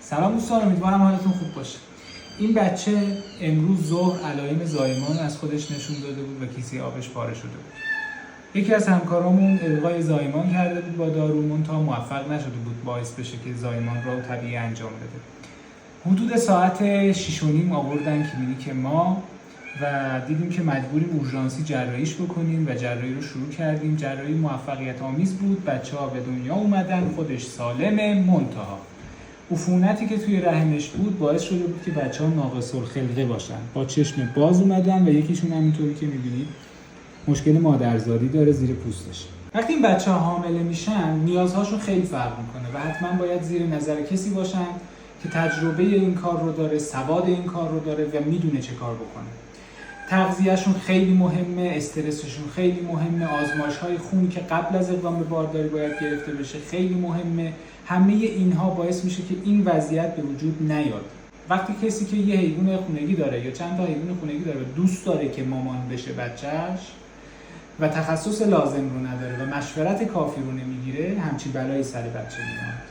سلام دوستان، امیدوارم حالتون خوب باشه. این بچه امروز ظهر علائم زایمان از خودش نشون داده بود و کیسه آبش پاره شده بود. یکی از همکارامون القای زایمان کرده بود با دارو، تا موفق نشده بود باعث بشه که زایمان رو طبیعی انجام بده. حدود ساعت 6:30 آوردن کلینیک ما و دیدیم که مجبوریم اورژانسی جراحیش بکنیم و جراحی رو شروع کردیم. جراحی موفقیت آمیز بود، بچه‌ها به دنیا اومدن، خودش سالمه، منتها عفونتی که توی رحمش بود باعث شده بود که بچه‌ها ناقص الخلقه باشن، با چشم باز اومدن و یکیشون همینطوری که می‌بینید مشکل مادرزادی داره زیر پوستش. وقتی این بچه‌ها حامله میشن نیازهاشون خیلی فرق میکنه و حتما باید زیر نظر کسی باشن که تجربه این کار رو داره، سواد این کار رو داره و میدونه چه کار بکنه. تغذیه‌شون خیلی مهمه، استرسشون خیلی مهمه، آزمایش‌های خونی که قبل از اقدام به بارداری باید گرفته بشه خیلی مهمه. همه اینها باعث میشه که این وضعیت به وجود نیاد. وقتی کسی که یه حیوان خونگی داره یا چند تا حیوان خونگی داره دوست داره که مامان بشه بچه‌ش و تخصص لازم رو نداره و مشورت کافی رو نمیگیره، همچین بلایی سر بچه میاد.